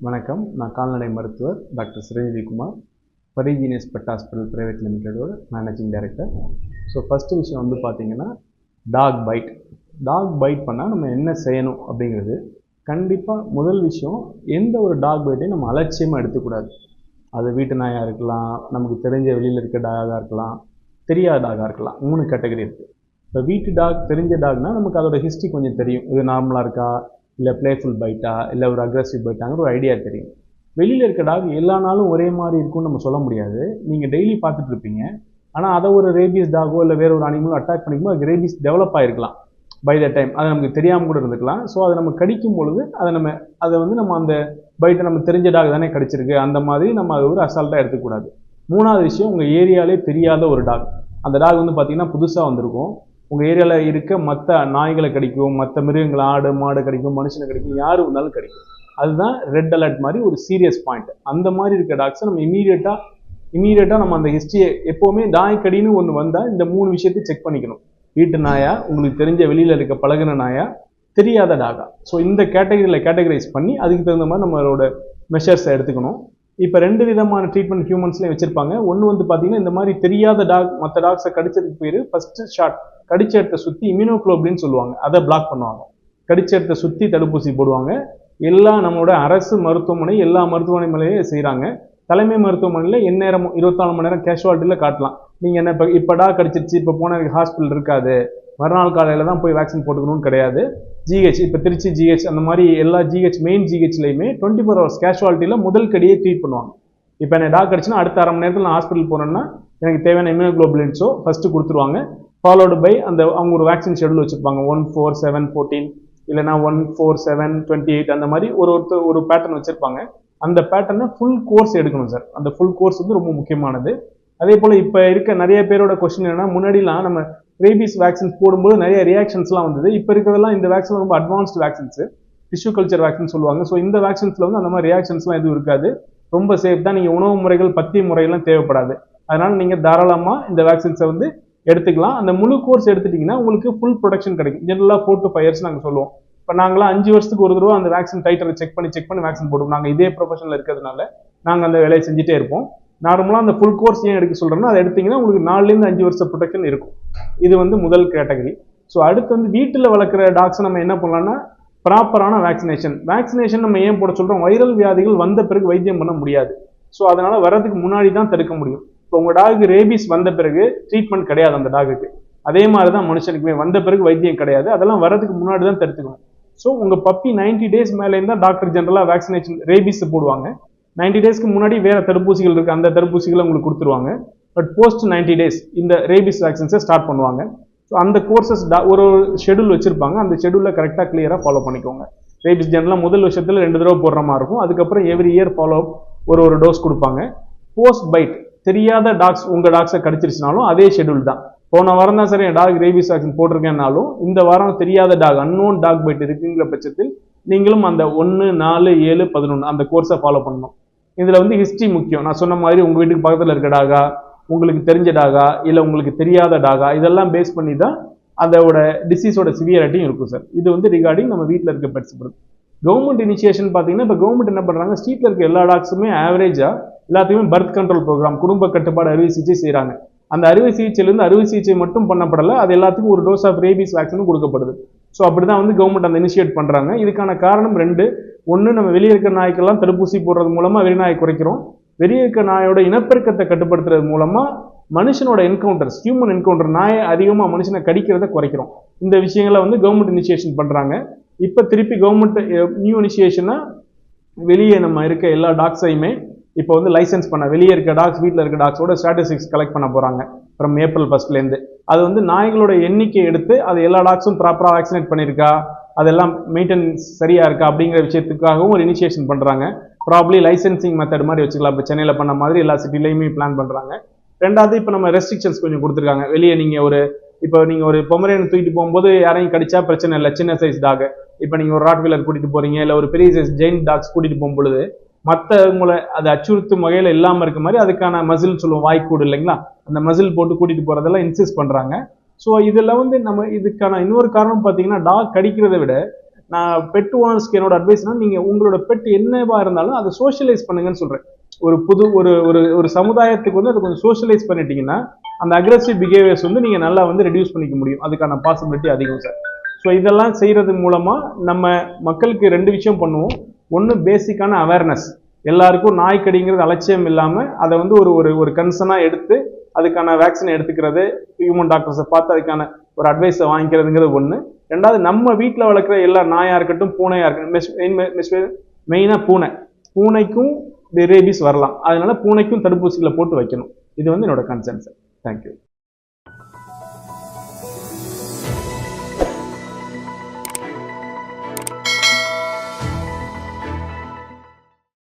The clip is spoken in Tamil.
வணக்கம். நான் கால்நடை மருத்துவர் டாக்டர் சிரஞ்சீவி குமார், பரிஜீனியஸ் பெட் ஹாஸ்பிட்டல் பிரைவேட் லிமிடெடோட மேனேஜிங் டைரக்டர். ஸோ ஃபஸ்ட்டு விஷயம் வந்து பார்த்தீங்கன்னா டாக் பைட். டாக் பைட் பண்ணால் நம்ம என்ன செய்யணும் அப்படிங்கிறது கண்டிப்பாக முதல் விஷயம், எந்த ஒரு டாக் பைட்டையும் நம்ம அலட்சியமாக எடுத்துக்கூடாது. அது வீட்டு நாயாக இருக்கலாம், நமக்கு தெரிஞ்ச வெளியில் இருக்க டாகாக இருக்கலாம், தெரியாத டாகாக இருக்கலாம். 3 கேட்டகரி இருக்குது. இப்போ வீட்டு டாக், தெரிஞ்ச டாக்னால் நமக்கு அதோட ஹிஸ்ட்ரி கொஞ்சம் தெரியும். இது நார்மலாக இருக்கா, இல்லை பிளேஃபுல் பைட்டா, இல்லை ஒரு அக்ரெசிவ் பைட்டாங்கிற ஒரு ஐடியா தெரியும். வெளியில் இருக்க டாக் எல்லா நாளும் ஒரே மாதிரி இருக்கும்னு நம்ம சொல்ல முடியாது. நீங்கள் டெய்லி பார்த்துட்டு இருப்பீங்க, ஆனால் அதை ஒரு ரேபிஸ் டாகோ இல்லை வேற ஒரு அனிமலோ அட்டாக் பண்ணிக்கும்போது அது ரேபிஸ் டெவலப் ஆகிருக்கலாம் பை த டைம். அது நமக்கு தெரியாமல் கூட இருந்துக்கலாம். ஸோ அதை நம்ம கடிக்கும் பொழுது அதை வந்து நம்ம அந்த பைட்டை நம்ம தெரிஞ்ச டாக் தானே கடிச்சிருக்கு, அந்த மாதிரி நம்ம அதை ஒரு அசால்ட்டாக எடுத்துக்கூடாது. 3வது விஷயம், உங்கள் ஏரியாலே தெரியாத ஒரு டாக். அந்த டாக் வந்து பார்த்தீங்கன்னா புதுசாக வந்திருக்கும். உங்கள் ஏரியாவில் இருக்க மற்ற நாய்களை கடிக்கும், மற்ற மிருகங்களை, ஆடு மாடு கடிக்கும், மனுஷனை கடிக்கும், யார் வந்தாலும் கடிக்கும். அதுதான் ரெட் அலர்ட் மாதிரி ஒரு சீரியஸ் பாயிண்ட். அந்த மாதிரி இருக்க டாக்ஸை நம்ம இமீடியட்டாக நம்ம அந்த ஹிஸ்ட்ரியை எப்போவுமே நாய் கடின்னு ஒன்று வந்தால் இந்த 3 விஷயத்தை செக் பண்ணிக்கணும். வீட்டு நாயா, உங்களுக்கு தெரிஞ்ச வெளியில் இருக்க பழகின நாயா, தெரியாத டாகா. ஸோ இந்த கேட்டகரைஸ் பண்ணி அதுக்கு தகுந்த மாதிரி நம்மளோட மெஷர்ஸை எடுத்துக்கணும். இப்போ 2 விதமான ட்ரீட்மெண்ட் ஹியூமன்ஸ்லேயும் வச்சுருப்பாங்க. ஒன்று வந்து பார்த்தீங்கன்னா இந்த மாதிரி தெரியாத டாக் மற்ற டாக்ஸை கடிச்சதுக்கு பேர் ஃபஸ்ட்டு ஷாட், கடிச்ச இடத்தை சுற்றி இம்யூனோகுளோபின் சொல்லுவாங்க, அதை பிளாக் பண்ணுவாங்க. கடிச்ச இடத்தை சுற்றி தடுப்பூசி போடுவாங்க. நம்மளோட அரசு மருத்துவமனை எல்லா மருத்துவமனையிலையும் செய்கிறாங்க. தலைமை மருத்துவமனையில் எந்நேரமும் 24 மணி நேரம் கேஷுவாலிட்டியில் காட்டலாம். நீங்கள் என்ன இப்போ டாக் கடிச்சிருச்சு, இப்போ போன ஹாஸ்பிட்டல் இருக்காது, மறுநாள் காலையில் தான் போய் வேக்சின் போட்டுக்கணும்னு கிடையாது. ஜிஹெச், இப்போ திருச்சி ஜிஹெச், அந்த மாதிரி எல்லா ஜிஹெச் மெயின் ஜிஹெச்லையுமே 24 hours கேஷுவாலிட்டியில் முதல் கடியை ட்ரீட் பண்ணுவாங்க. இப்போ என்ன டாக் கடிச்சுன்னா அடுத்த அரை மணி நேரத்தில் நான் ஹாஸ்பிட்டல் போனேன்னா எனக்கு தேவையான இம்யூனோகுளோபுலின்ஸோ ஃபஸ்ட்டு கொடுத்துருவாங்க. ஃபாலோடு பை அவங்க ஒரு வேக்சின் ஷெடியூல் வச்சுருப்பாங்க. 1, 4, 7, 14 இல்லைனா 1, 4, 7, 28 அந்த மாதிரி ஒரு பேட்டர்ன் வச்சுருப்பாங்க. அந்த பேட்டர்னை ஃபுல் கோர்ஸ் எடுக்கணும் சார். அந்த ஃபுல் கோர்ஸ் வந்து ரொம்ப முக்கியமானது. அதே போல் இப்போ இருக்க நிறைய பேரோட கொஸ்டின் என்னன்னா, முன்னாடிலாம் நம்ம ரேபிஸ் வேக்சின்ஸ் போடும்போது நிறைய ரியாக்ஷன்ஸ்லாம் வந்தது. இப்போ இருக்கிறதெல்லாம் இந்த வேக்சின் ரொம்ப advanced vaccines, tissue culture vaccine சொல்லுவாங்க. ஸோ இந்த வேக்சின்ஸில் வந்து அந்த மாதிரி ரியாக்ஷன்ஸ்லாம் எதுவும் இருக்காது. ரொம்ப சேஃப் தான். நீங்கள் உணவு முறைகள், பத்திய முறைகள்லாம் தேவைப்படாது. அதனால் நீங்கள் தாராளமாக இந்த வேக்சின்ஸை வந்து எடுத்துக்கலாம். அந்த முழு கோர்ஸ் எடுத்துட்டிங்கன்னா உங்களுக்கு ஃபுல் ப்ரொடெக்ஷன் கிடைக்கும். ஜெனரலாக 4 to 5 years நாங்கள் சொல்லுவோம். இப்போ நாங்களாம் 5 வருஷத்துக்கு ஒரு தடவை அந்த வேக்சின் டைட்டரை செக் பண்ணி வேக்சின் போடுவோம். நாங்கள் இதே ப்ரொஃபஷனில் இருக்கிறதுனால நாங்கள் அந்த வேலையை செஞ்சுட்டே இருப்போம். நார்மலாக அந்த ஃபுல் கோர்ஸ் ஏன் எடுக்க சொல்கிறோன்னா, அதை எடுத்திங்கன்னா உங்களுக்கு 4லேருந்து 5 வருஷம் ப்ரொடெக்ஷன் இருக்கும். இது வந்து முதல் கேட்டகரி. ஸோ அடுத்து வந்து வீட்டில் வளர்க்குற டாக்ஸை நம்ம என்ன பண்ணலாம்னா, ப்ராப்பரான வேக்சினேஷன் நம்ம ஏன் போட சொல்கிறோம், வைரல் வியாதிகள் வந்த பிறகு வைத்தியம் பண்ண முடியாது. ஸோ அதனால் வர்றதுக்கு முன்னாடி தான் தடுக்க முடியும். இப்போ உங்கள் டாகுக்கு ரேபிஸ் வந்த பிறகு ட்ரீட்மெண்ட் கிடையாது அந்த டாகுக்கு. அதே மாதிரி தான் மனுஷனுக்குமே வந்த பிறகு வைத்தியம் கிடையாது. அதெல்லாம் வர்றதுக்கு முன்னாடி தான் தடுத்துக்கணும். ஸோ உங்கள் பப்பி 90 days மேலேருந்து தான் டாக்டர் ஜென்ரலாக வேக்சினேஷன் ரேபிஸ் போடுவாங்க. 90 daysக்கு முன்னாடி வேறு தடுப்பூசிகள் இருக்குது, அந்த தடுப்பூசிகளை உங்களுக்கு கொடுத்துருவாங்க. பட் போஸ்ட் 90 days இந்த ரேபிஸ் வேக்சின்ஸை ஸ்டார்ட் பண்ணுவாங்க. ஸோ அந்த கோர்சஸ் ஒரு ஷெடியூல் வச்சுருப்பாங்க. அந்த ஷெடியூலில் கரெக்டாக கிளியராக ஃபாலோ பண்ணிக்கோங்க. ரேபிஸ் ஜென்ரலாக முதல் வருஷத்தில் 2 தடவை போடுற மாதிரி இருக்கும். அதுக்கப்புறம் எவ்ரி இயர் ஃபாலோ ஒரு டோஸ் கொடுப்பாங்க. போஸ்ட் பைட், தெரியாத டாக்ஸ் உங்கள் டாக்ஸை கடிச்சிருச்சுனாலும் அதே ஷெடியூல் தான். போன வாரம் தான் சரி என் டாக் ரேபிஸ் வேக்சின் போட்டிருக்கேன்னாலும் இந்த வாரம் தெரியாத டாக், அன்னோன் டாக் பைட் இருக்குங்கிற பட்சத்தில் நீங்களும் அந்த 1, 4, 7, 11 அந்த கோர்ஸை ஃபாலோ பண்ணணும். இதில் வந்து ஹிஸ்ட்ரி முக்கியம். நான் சொன்ன மாதிரி உங்கள் வீட்டுக்கு பக்கத்தில் இருக்க டாகா, உங்களுக்கு தெரிஞ்ச டாகா, இல்லை உங்களுக்கு தெரியாத டாகா, இதெல்லாம் பேஸ் பண்ணி தான் அதோட டிசீஸோட சிவியரிட்டியும் இருக்கும் சார். இது வந்து ரிகார்டிங் நம்ம வீட்டில் இருக்க பெட்ஸ் பொறுத்து. கவர்மெண்ட் இனிஷியேஷன் பார்த்தீங்கன்னா, இப்போ கவர்மெண்ட் என்ன பண்ணுறாங்க, ஸ்ட்ரீட்டில் இருக்க எல்லா டாக்ஸுமே ஆவரேஜாக எல்லாத்தையுமே பர்த் கண்ட்ரோல் ப்ரோக்ராம், குடும்ப கட்டுப்பாடு அறுவை சிகிச்சை செய்கிறாங்க. அந்த அறுவை சிகிச்சையிலேருந்து அறுவை சிகிச்சை மட்டும் பண்ணப்படலை, அது எல்லாத்துக்கும் ஒரு டோஸ் ஆஃப் ரேபிஸ் வேக்சினும் கொடுக்கப்படுது. ஸோ அப்படி தான் வந்து கவர்மெண்ட் அந்த இனிஷியேட் பண்ணுறாங்க. இதுக்கான காரணம் 2. ஒன்று, நம்ம வெளியே இருக்கிற நாய்க்கெல்லாம் தடுப்பூசி போடுறது மூலமாக வெறிநாயை குறைக்கிறோம். வெளியே இருக்கிற நாயோட இனப்பெருக்கத்தை கட்டுப்படுத்துறது மூலமாக மனுஷனோட என்கவுண்டர்ஸ், ஹியூமன் என்கவுண்டர், நாயை அதிகமாக மனுஷனை கடிக்கிறத குறைக்கிறோம். இந்த விஷயங்களை வந்து கவர்மெண்ட் இனிஷியேஷன் பண்ணுறாங்க. இப்போ திருப்பி கவர்மெண்ட் நியூ இனிஷியேஷனாக வெளியே நம்ம இருக்க எல்லா டாக்ஸையுமே இப்போ வந்து லைசன்ஸ் பண்ண, வெளியே இருக்க டாக்ஸ், வீட்டில் இருக்க டாக்ஸோட ஸ்டாட்டிஸ்டிக்ஸ் கலெக்ட் பண்ண போகிறாங்க ஃப்ரம் April 1st. அது வந்து நாய்களோட எண்ணிக்கை எடுத்து அது எல்லா டாக்ஸும் ப்ராப்பராக வேக்சினேட் பண்ணியிருக்கா, அதெல்லாம் மெயின்டெனன்ஸ் சரியாக இருக்கா அப்படிங்கிற விஷயத்துக்காகவும் ஒரு இனிஷியேஷன் பண்ணுறாங்க. ப்ராப்ளி லைசன்சிங் மெத்தட் மாதிரி வச்சுக்கலாம். இப்போ சென்னையில் பண்ண மாதிரி எல்லா சிட்டிலையுமே பிளான் பண்ணுறாங்க. 2வது, இப்போ நம்ம ரெஸ்ட்ரிக்ஷன்ஸ் கொஞ்சம் கொடுத்துருக்காங்க. வெளியே நீங்கள் ஒரு பொமரேன் தூக்கிட்டு போகும்போது யாரையும் கடிச்சா பிரச்சனை இல்லை, சின்ன சைஸ் டாக். இப்போ நீங்கள் ஒரு ராட்வீலர் கூட்டிகிட்டு போகிறீங்க, இல்லை ஒரு பெரிய சைஸ் ஜெயின் டாக்ஸ் கூட்டிகிட்டு போகும்பொழுது மற்றவங்களை அதை அச்சுறுத்தும் வகையில் இல்லாமல் இருக்க மாதிரி அதுக்கான மசில் சொல்லுவோம், வாய்க்கூடு இல்லைங்களா, அந்த மசில் போட்டு கூட்டிகிட்டு போகிறதெல்லாம் இன்சிஸ்ட் பண்ணுறாங்க. ஸோ இதில் வந்து நம்ம இதுக்கான இன்னொரு காரணம் பார்த்தீங்கன்னா, டாக் கடிக்கிறத விட நான் பெட் ஓனர்ஸ்க்கு என்னோட அட்வைஸ்னா, நீங்கள் உங்களோட பெட் என்னவா இருந்தாலும் அதை சோஷியலைஸ் பண்ணுங்கன்னு சொல்கிறேன். ஒரு புது ஒரு ஒரு ஒரு சமுதாயத்துக்கு வந்து அதை கொஞ்சம் சோஷியலைஸ் பண்ணிட்டீங்கன்னா அந்த அக்ரெசிவ் பிஹேவியர்ஸ் வந்து நீங்கள் நல்லா வந்து ரெடியூஸ் பண்ணிக்க முடியும். அதுக்கான பாசிபிலிட்டி அதிகம் சார். ஸோ இதெல்லாம் செய்கிறது மூலமாக நம்ம மக்களுக்கு 2 விஷயம் பண்ணுவோம். ஒன்று பேசிக்கான அவேர்னஸ், எல்லாருக்கும் நாய் கடிங்கிறது அலட்சியம் இல்லாமல் அதை வந்து ஒரு ஒரு ஒரு கன்சர்னாக எடுத்து அதுக்கான வேக்சினை எடுத்துக்கிறது, ஹியூமன் டாக்டர்ஸை பார்த்து அதுக்கான ஒரு அட்வைஸை வாங்கிக்கிறதுங்கிறது ஒன்று. ரெண்டாவது, நம்ம வீட்டில் வளர்க்குற எல்லா நாயாக இருக்கட்டும் பூனையாக இருக்கட்டும், மெயினாக பூனைக்கும் ரேபிஸ் வரலாம், அதனால பூனைக்கும் தடுப்பூசிகளை போட்டு வைக்கணும். இது வந்து என்னோட கன்சர்ன் சார். தேங்க்யூ.